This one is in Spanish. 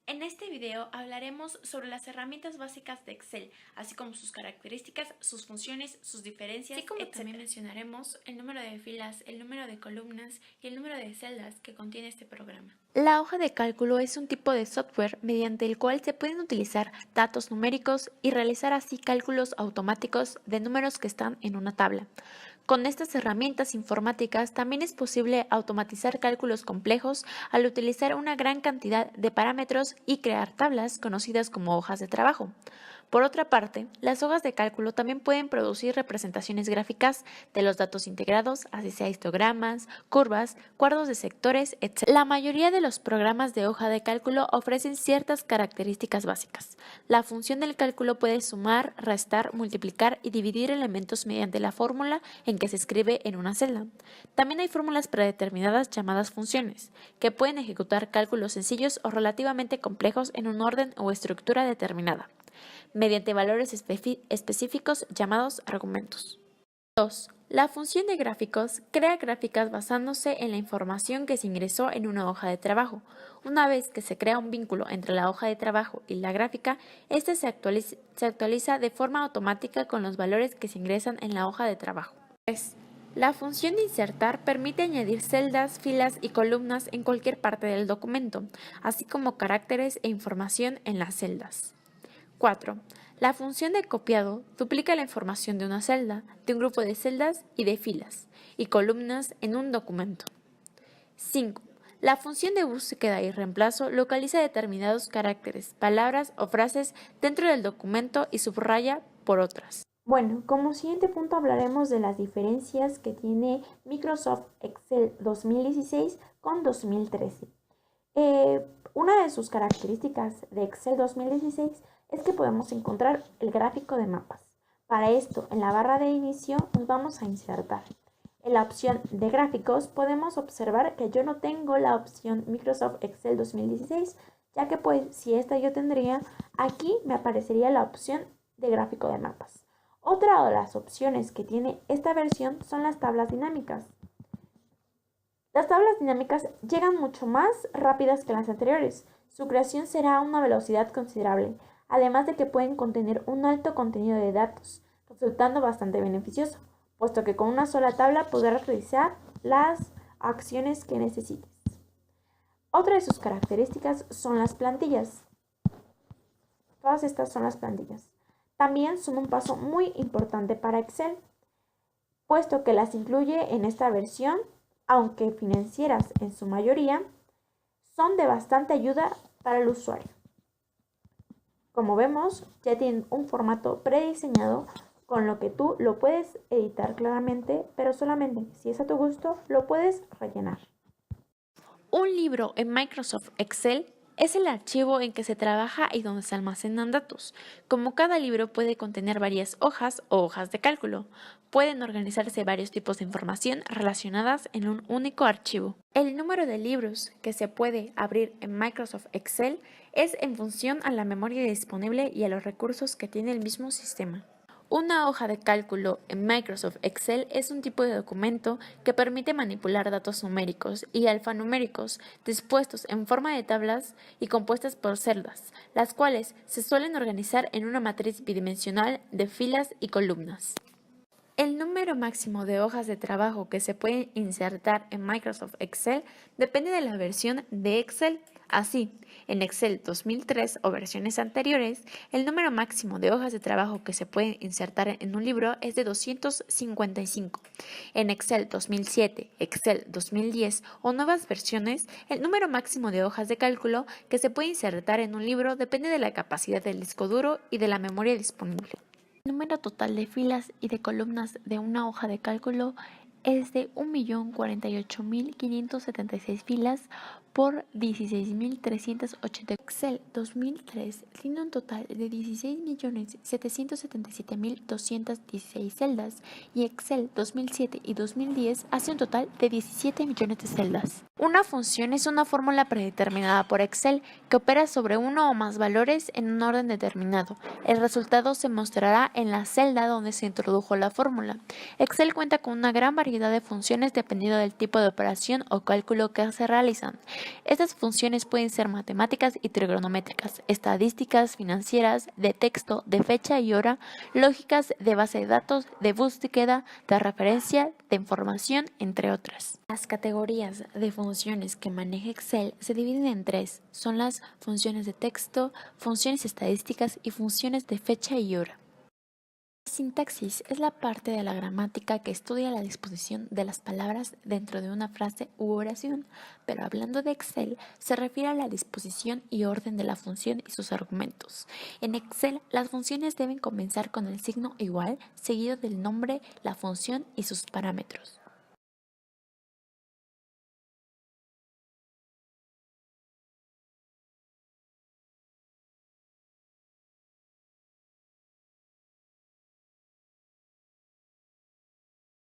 En este video hablaremos sobre las herramientas básicas de Excel, así como sus características, sus funciones, sus diferencias, Así como etc. también mencionaremos el número de filas, el número de columnas y el número de celdas que contiene este programa. La hoja de cálculo es un tipo de software mediante el cual se pueden utilizar datos numéricos y realizar así cálculos automáticos de números que están en una tabla. Con estas herramientas informáticas también es posible automatizar cálculos complejos al utilizar una gran cantidad de parámetros y crear tablas conocidas como hojas de trabajo. Por otra parte, las hojas de cálculo también pueden producir representaciones gráficas de los datos integrados, así sea histogramas, curvas, cuadros de sectores, etc. La mayoría de los programas de hoja de cálculo ofrecen ciertas características básicas. La función del cálculo puede sumar, restar, multiplicar y dividir elementos mediante la fórmula en que se escribe en una celda. También hay fórmulas predeterminadas llamadas funciones, que pueden ejecutar cálculos sencillos o relativamente complejos en un orden o estructura determinada, mediante valores específicos llamados argumentos. 2. La función de gráficos crea gráficas basándose en la información que se ingresó en una hoja de trabajo. Una vez que se crea un vínculo entre la hoja de trabajo y la gráfica, ésta se actualiza de forma automática con los valores que se ingresan en la hoja de trabajo. 3. La función de insertar permite añadir celdas, filas y columnas en cualquier parte del documento, así como caracteres e información en las celdas. 4. La función de copiado duplica la información de una celda, de un grupo de celdas y de filas y columnas en un documento. 5. La función de búsqueda y reemplazo localiza determinados caracteres, palabras o frases dentro del documento y subraya por otras. Bueno, como siguiente punto hablaremos de las diferencias que tiene Microsoft Excel 2016 con 2013. Una de sus características de Excel 2016 es que podemos encontrar el gráfico de mapas. Para esto, en la barra de inicio nos vamos a insertar. En la opción de gráficos podemos observar que yo no tengo la opción Microsoft Excel 2016, ya que pues si esta yo tendría, aquí me aparecería la opción de gráfico de mapas. Otra de las opciones que tiene esta versión son las tablas dinámicas. Las tablas dinámicas llegan mucho más rápidas que las anteriores. Su creación será a una velocidad considerable, además de que pueden contener un alto contenido de datos, resultando bastante beneficioso, puesto que con una sola tabla podrás realizar las acciones que necesites. Otra de sus características son las plantillas. Todas estas son las plantillas. También son un paso muy importante para Excel, puesto que las incluye en esta versión, aunque financieras en su mayoría, son de bastante ayuda para el usuario. Como vemos, ya tienen un formato prediseñado con lo que tú lo puedes editar claramente, pero solamente si es a tu gusto, lo puedes rellenar. Un libro en Microsoft Excel es el archivo en que se trabaja y donde se almacenan datos. Como cada libro puede contener varias hojas o hojas de cálculo, pueden organizarse varios tipos de información relacionadas en un único archivo. El número de libros que se puede abrir en Microsoft Excel es en función a la memoria disponible y a los recursos que tiene el mismo sistema. Una hoja de cálculo en Microsoft Excel es un tipo de documento que permite manipular datos numéricos y alfanuméricos dispuestos en forma de tablas y compuestas por celdas, las cuales se suelen organizar en una matriz bidimensional de filas y columnas. El número máximo de hojas de trabajo que se pueden insertar en Microsoft Excel depende de la versión de Excel. Así, en Excel 2003 o versiones anteriores, el número máximo de hojas de trabajo que se pueden insertar en un libro es de 255. En Excel 2007, Excel 2010 o nuevas versiones, el número máximo de hojas de cálculo que se puede insertar en un libro depende de la capacidad del disco duro y de la memoria disponible. El número total de filas y de columnas de una hoja de cálculo es de 1.048.576 filas por 16.380. Excel 2003 tiene un total de 16.777.216 celdas y Excel 2007 y 2010 hace un total de 17 millones de celdas. Una función es una fórmula predeterminada por Excel que opera sobre uno o más valores en un orden determinado. El resultado se mostrará en la celda donde se introdujo la fórmula. Excel cuenta con una gran variedad variedad de funciones dependiendo del tipo de operación o cálculo que se realizan. Estas funciones pueden ser matemáticas y trigonométricas, estadísticas, financieras, de texto, de fecha y hora, lógicas, de base de datos, de búsqueda, de referencia, de información, entre otras. Las categorías de funciones que maneja Excel se dividen en tres. Son las funciones de texto, funciones estadísticas y funciones de fecha y hora. La sintaxis es la parte de la gramática que estudia la disposición de las palabras dentro de una frase u oración, pero hablando de Excel se refiere a la disposición y orden de la función y sus argumentos. En Excel, las funciones deben comenzar con el signo igual, seguido del nombre, la función y sus parámetros.